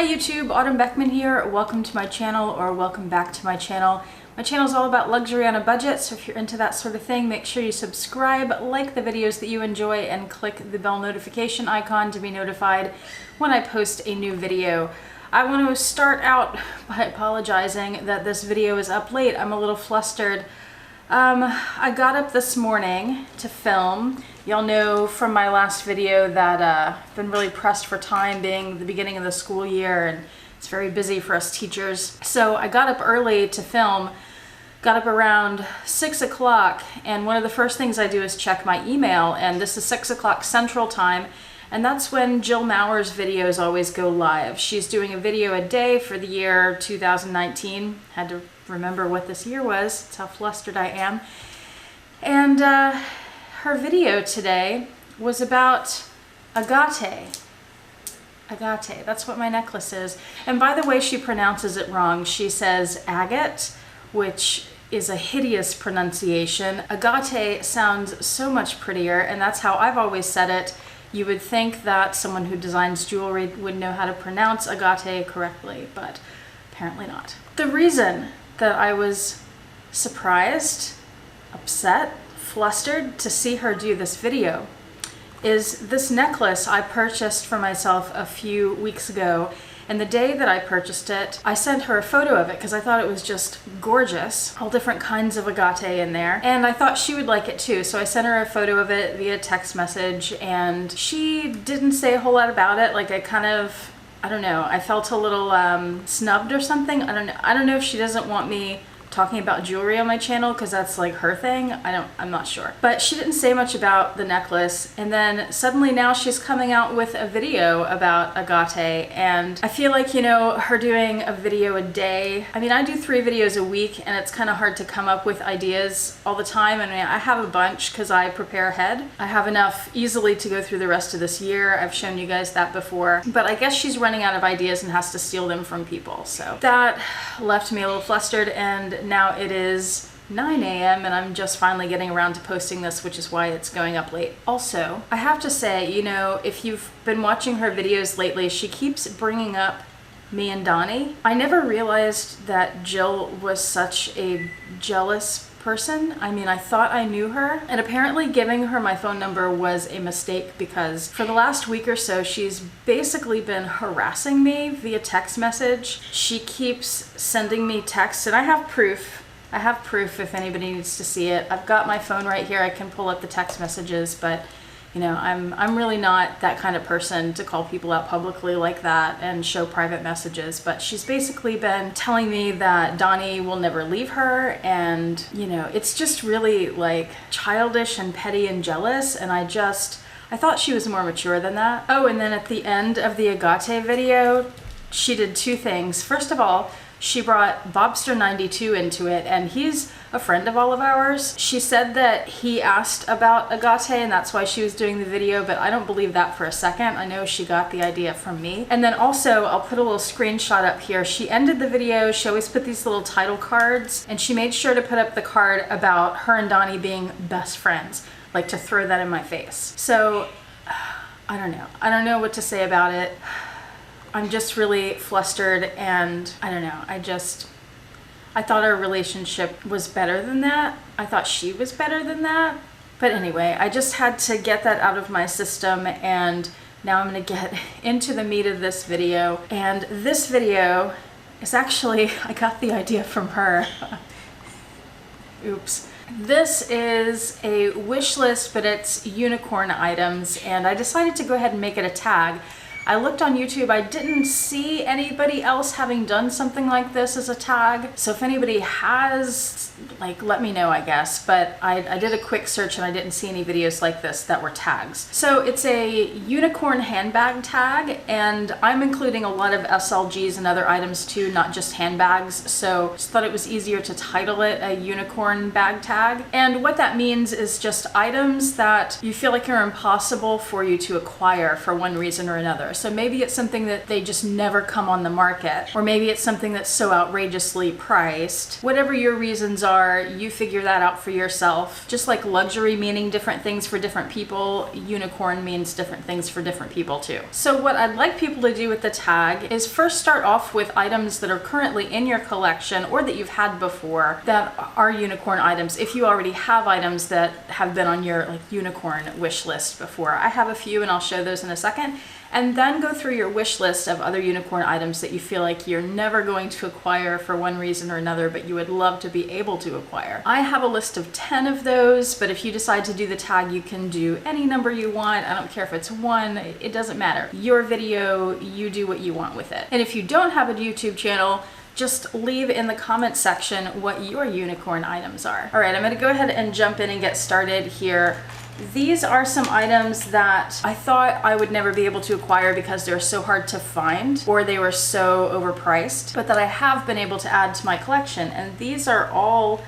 Hi YouTube, Autumn Beckman here. Welcome to my channel, or welcome back to my channel. My channel is all about luxury on a budget, so if you're into that sort of thing, make sure you subscribe, like the videos that you enjoy, and click the bell notification icon to be notified when I post a new video. I want to start out by apologizing that this video is up late. I'm a little flustered. I got up this morning to film. Y'all know from my last video that I've been really pressed for time, being the beginning of the school year, and it's very busy for us teachers. So I got up early to film, got up around 6 o'clock, and one of the first things I do is check my email, and this is 6 o'clock Central Time, and that's when Jill Maurer's videos always go live. She's doing a video a day for the year 2019. Had to remember what this year was. That's how flustered I am. And her video today was about agate. Agate, that's what my necklace is. And by the way, she pronounces it wrong. She says agate, which is a hideous pronunciation. Agate sounds so much prettier, and that's how I've always said it. You would think that someone who designs jewelry would know how to pronounce agate correctly, but apparently not. The reason that I was surprised, upset, flustered to see her do this video is this necklace I purchased for myself a few weeks ago, and the day that I purchased it, I sent her a photo of it because I thought it was just gorgeous. All different kinds of agate in there, and I thought she would like it too, so I sent her a photo of it via text message, and she didn't say a whole lot about it. Like, I don't know, I felt a little snubbed or something. I don't know if she doesn't want me talking about jewelry on my channel because that's like her thing. I'm not sure. But she didn't say much about the necklace, and then suddenly now she's coming out with a video about agate, and I feel like, you know, her doing a video a day. I mean, I do 3 videos a week, and it's kind of hard to come up with ideas all the time. I mean, I have a bunch because I prepare ahead. I have enough easily to go through the rest of this year. I've shown you guys that before, but I guess she's running out of ideas and has to steal them from people. So that left me a little flustered, and now it is 9 a.m. and I'm just finally getting around to posting this, which is why it's going up late. Also, I have to say, you know, if you've been watching her videos lately, she keeps bringing up me and Donnie. I never realized that Jill was such a jealous person. I mean, I thought I knew her, and apparently giving her my phone number was a mistake because for the last week or so, she's basically been harassing me via text message. She keeps sending me texts, and I have proof. I have proof if anybody needs to see it. I've got my phone right here. I can pull up the text messages, but you know, I'm really not that kind of person to call people out publicly like that and show private messages, but she's basically been telling me that Donnie will never leave her, and you know, it's just really like childish and petty and jealous, and I thought she was more mature than that. Oh, and then at the end of the agate video, she did 2 things. First of all, she brought Bobster 92 into it, and he's a friend of all of ours. She said that he asked about agate and that's why she was doing the video, but I don't believe that for a second. I know she got the idea from me. And then also, I'll put a little screenshot up here. She ended the video, she always put these little title cards, and she made sure to put up the card about her and Donnie being best friends, like to throw that in my face. So, I don't know. I don't know what to say about it. I'm just really flustered, and I don't know, I thought our relationship was better than that. I thought she was better than that. But anyway, I just had to get that out of my system, and now I'm gonna get into the meat of this video. And this video is actually, I got the idea from her. Oops. This is a wish list, but it's unicorn items, and I decided to go ahead and make it a tag. I looked on YouTube, I didn't see anybody else having done something like this as a tag. So if anybody has, like, let me know, I guess. But I did a quick search and I didn't see any videos like this that were tags. So it's a unicorn handbag tag, and I'm including a lot of SLGs and other items too, not just handbags. So just thought it was easier to title it a unicorn bag tag. And what that means is just items that you feel like are impossible for you to acquire for one reason or another. popular. So maybe it's something that they just never come on the market, or maybe it's something that's so outrageously priced. Whatever your reasons are, you figure that out for yourself. Just like luxury meaning different things for different people, unicorn means different things for different people too. So what I'd like people to do with the tag is first start off with items that are currently in your collection or that you've had before that are unicorn items. If you already have items that have been on your unicorn wish list before. I have a few and I'll show those in a second. And then go through your wish list of other unicorn items that you feel like you're never going to acquire for one reason or another, but you would love to be able to acquire. I have a list of 10 of those, but if you decide to do the tag, you can do any number you want. I don't care if it's one, it doesn't matter. Your video, you do what you want with it. And if you don't have a YouTube channel, just leave in the comment section what your unicorn items are. All right, I'm gonna go ahead and jump in and get started here. These are some items that I thought I would never be able to acquire because they're so hard to find or they were so overpriced, but that I have been able to add to my collection. And these are all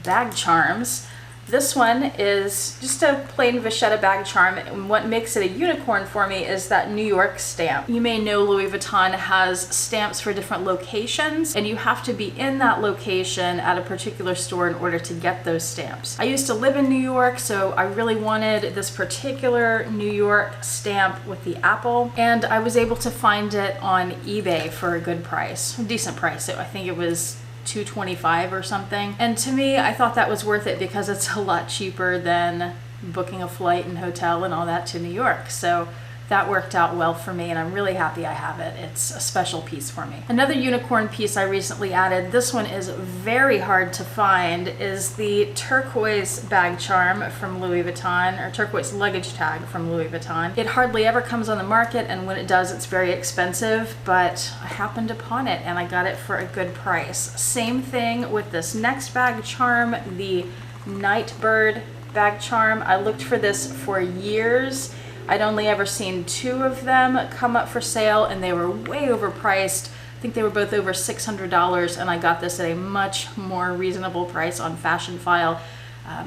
bag charms. This one is just a plain vachetta bag charm, and what makes it a unicorn for me is that New York stamp. You may know Louis Vuitton has stamps for different locations, and you have to be in that location at a particular store in order to get those stamps. I used to live in New York, so I really wanted this particular New York stamp with the apple, and I was able to find it on eBay for a good price, a decent price. I think it was $225 or something. And to me, I thought that was worth it because it's a lot cheaper than booking a flight and hotel and all that to New York. So that worked out well for me and I'm really happy I have it. It's a special piece for me. Another unicorn piece I recently added, this one is very hard to find, is the turquoise bag charm from Louis Vuitton, or turquoise luggage tag from Louis Vuitton. It hardly ever comes on the market, and when it does, it's very expensive, but I happened upon it and I got it for a good price. Same thing with this next bag charm, the Nightbird bag charm. I looked for this for years. I'd only ever seen 2 of them come up for sale and they were way overpriced. I think they were both over $600 and I got this at a much more reasonable price on Fashionphile,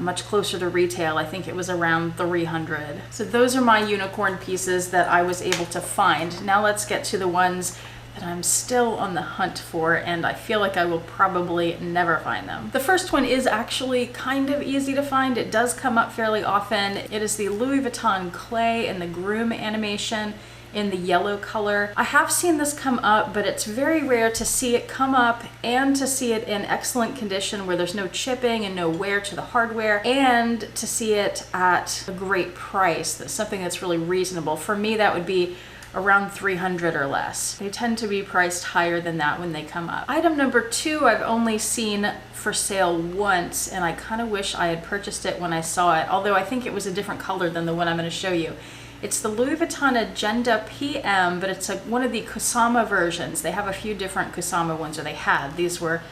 much closer to retail. I think it was around $300. So those are my unicorn pieces that I was able to find. Now let's get to the ones that I'm still on the hunt for, and I feel like I will probably never find them. The first one is actually kind of easy to find. It does come up fairly often. It is the Louis Vuitton clay in the groom animation in the yellow color. I have seen this come up, but it's very rare to see it come up and to see it in excellent condition where there's no chipping and no wear to the hardware, and to see it at a great price. That's something that's really reasonable. For me, that would be around $300 or less. They tend to be priced higher than that when they come up. Item number 2 I've only seen for sale once, and I kind of wish I had purchased it when I saw it, although I think it was a different color than the one I'm going to show you. It's the Louis Vuitton Agenda PM, but it's one of the Kusama versions. They have a few different Kusama ones, or they had. These were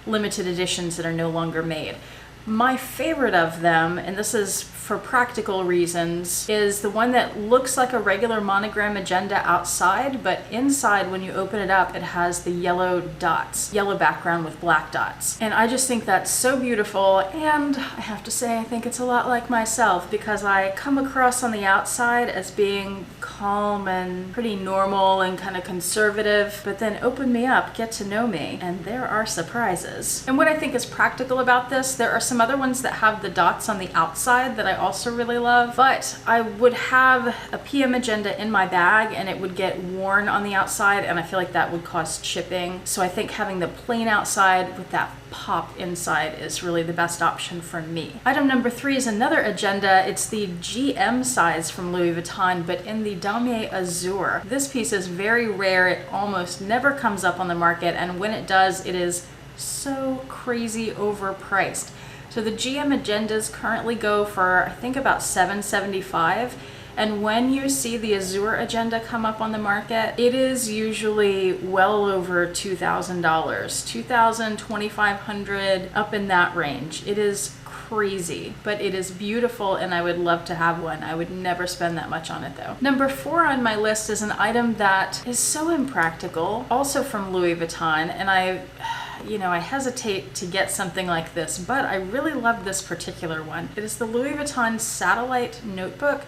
limited editions that are no longer made. My favorite of them, and this is for practical reasons, is the one that looks like a regular monogram agenda outside, but inside when you open it up, it has the yellow dots, yellow background with black dots. And I just think that's so beautiful, and I have to say I think it's a lot like myself because I come across on the outside as being calm and pretty normal and kind of conservative, but then open me up, get to know me, and there are surprises. And what I think is practical about this, there are some other ones that have the dots on the outside that I also really love, but I would have a PM agenda in my bag and it would get worn on the outside, and I feel like that would cause chipping. So I think having the plain outside with that pop inside is really the best option for me. Item number 3 is another agenda. It's the GM size from Louis Vuitton, but in the Damier Azur. This piece is very rare. It almost never comes up on the market, and when it does, it is so crazy overpriced. So the GM agendas currently go for, I think, about $775. And when you see the Azur agenda come up on the market, it is usually well over $2,000, $2,000, $2,500, up in that range. It is crazy, but it is beautiful and I would love to have one. I would never spend that much on it though. Number 4 on my list is an item that is so impractical, also from Louis Vuitton, and I hesitate to get something like this, but I really love this particular one. It is the Louis Vuitton Satellite Notebook.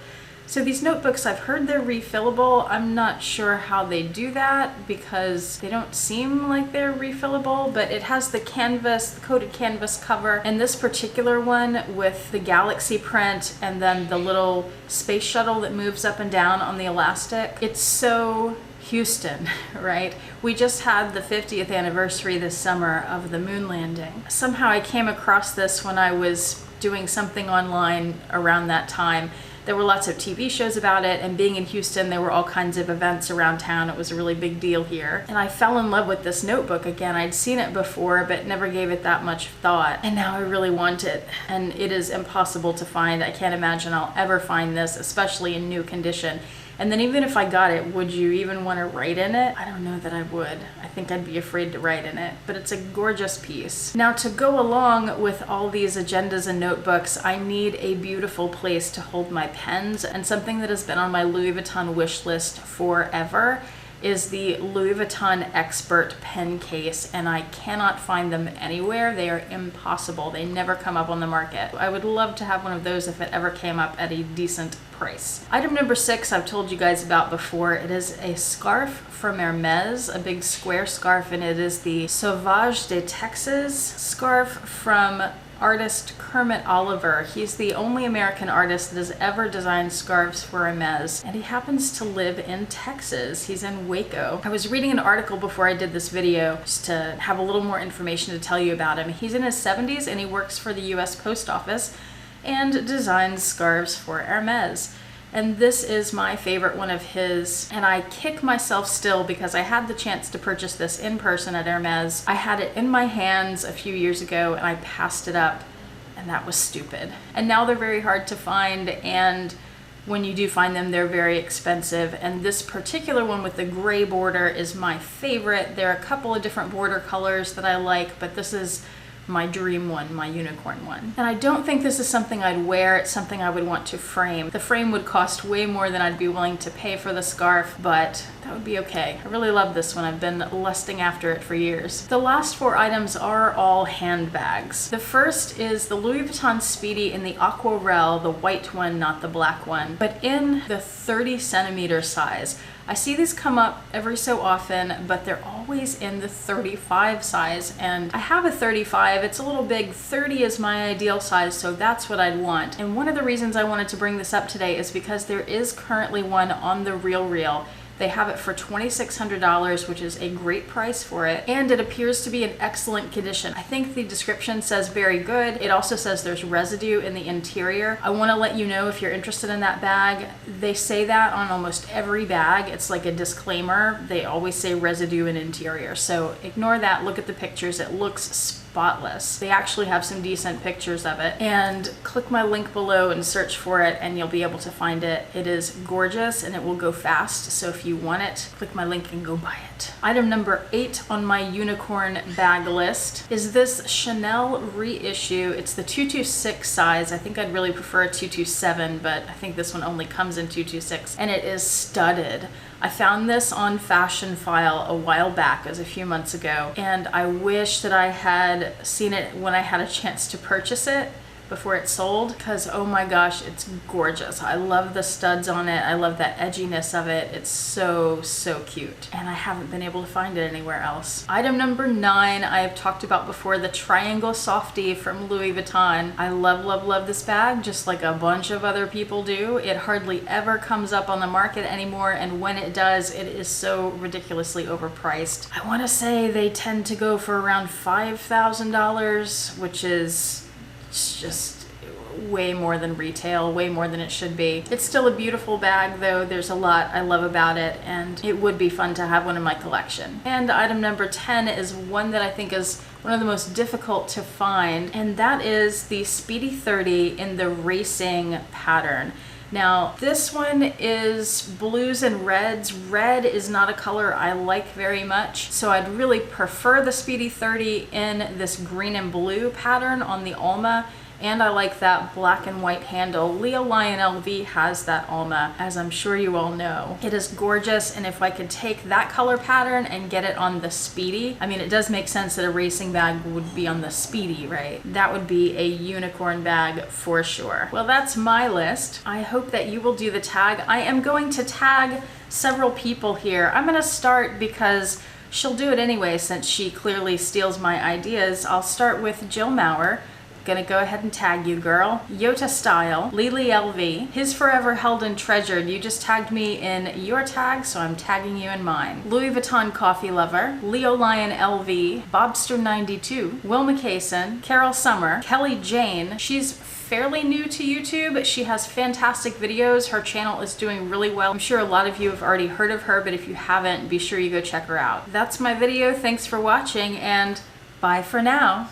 So these notebooks, I've heard they're refillable. I'm not sure how they do that because they don't seem like they're refillable, but it has the canvas, the coated canvas cover, and this particular one with the galaxy print and then the little space shuttle that moves up and down on the elastic. It's so Houston, right? We just had the 50th anniversary this summer of the moon landing. Somehow I came across this when I was doing something online around that time. There were lots of TV shows about it, and being in Houston, there were all kinds of events around town. It was a really big deal here. And I fell in love with this notebook again. I'd seen it before, but never gave it that much thought. And now I really want it. And it is impossible to find. I can't imagine I'll ever find this, especially in new condition. And then even if I got it, would you even want to write in it? I don't know that I would. I think I'd be afraid to write in it, but it's a gorgeous piece. Now, to go along with all these agendas and notebooks, I need a beautiful place to hold my pens, and something that has been on my Louis Vuitton wish list forever is the Louis Vuitton Expert pen case, and I cannot find them anywhere. They are impossible. They never come up on the market. I would love to have one of those if it ever came up at a decent price. Item number 6 I've told you guys about before. It is a scarf from Hermes, a big square scarf, and it is the Sauvage de Texas scarf from artist Kermit Oliver. He's the only American artist that has ever designed scarves for Hermes, and he happens to live in Texas. He's in Waco. I was reading an article before I did this video just to have a little more information to tell you about him. He's in his 70s and he works for the US Post Office and designs scarves for Hermes. And this is my favorite one of his, and I kick myself still because I had the chance to purchase this in person at Hermes. I had it in my hands a few years ago and I passed it up, and that was stupid. And now they're very hard to find, and when you do find them, they're very expensive. And this particular one with the gray border is my favorite. There are a couple of different border colors that I like, but this is my dream one, my unicorn one. And I don't think this is something I'd wear. It's something I would want to frame. The frame would cost way more than I'd be willing to pay for the scarf, but that would be okay. I really love this one. I've been lusting after it for years. The last 4 items are all handbags. The first is the Louis Vuitton Speedy in the Aquarelle, the white one, not the black one, but in the 30 centimeter size. I see these come up every so often, but they're always in the 35 size, and I have a 35. It's a little big. 30 is my ideal size, so that's what I'd want. And one of the reasons I wanted to bring this up today is because there is currently one on the RealReal. They have it for $2,600, which is a great price for it, and it appears to be in excellent condition. I think the description says very good. It also says there's residue in the interior. I want to let you know if you're interested in that bag. They say that on almost every bag. It's like a disclaimer. They always say residue in interior, so ignore that. Look at the pictures. It looks spotless. They actually have some decent pictures of it, and click my link below and search for it and you'll be able to find it. It is gorgeous and it will go fast, so if you want it, click my link and go buy it. Item number 8 on my unicorn bag list is this Chanel reissue. It's the 226 size. I think I'd really prefer a 227, but I think this one only comes in 226, and it is studded. I found this on Fashionphile a while back, as a few months ago, and I wish that I had seen it when I had a chance to purchase it before it sold, because oh my gosh, it's gorgeous. I love the studs on it. I love that edginess of it. It's so, so cute, and I haven't been able to find it anywhere else. Item number 9, I have talked about before, the Triangle Softy from Louis Vuitton. I love, love, love this bag, just like a bunch of other people do. It hardly ever comes up on the market anymore, and when it does, it is so ridiculously overpriced. I want to say they tend to go for around $5,000, which is just way more than retail, way more than it should be. It's still a beautiful bag though. There's a lot I love about it, and it would be fun to have one in my collection. And item number 10 is one that I think is one of the most difficult to find, and that is the Speedy 30 in the racing pattern. Now, this one is blues and reds. Red is not a color I like very much, so I'd really prefer the Speedy 30 in this green and blue pattern on the Alma, And I like that black and white handle. Leo Lion LV has that Alma, as I'm sure you all know. It is gorgeous, and if I could take that color pattern and get it on the Speedy, I mean, it does make sense that a racing bag would be on the Speedy, right? That would be a unicorn bag for sure. Well, that's my list. I hope that you will do the tag. I am going to tag several people here. I'm gonna start because she'll do it anyway since she clearly steals my ideas. I'll start with Jill Maurer. Gonna go ahead and tag you, girl. YotaStyle, Lily LV, HisForeverHeld&Treasured. You just tagged me in your tag, so I'm tagging you in mine. LouisVuittonCoffeeLVer, Leo Lion LV, Bobster 92, Wil Mikahson, Carol Summer, Kelly Jane. She's fairly new to YouTube. She has fantastic videos. Her channel is doing really well. I'm sure a lot of you have already heard of her, but if you haven't, be sure you go check her out. That's my video. Thanks for watching, and bye for now.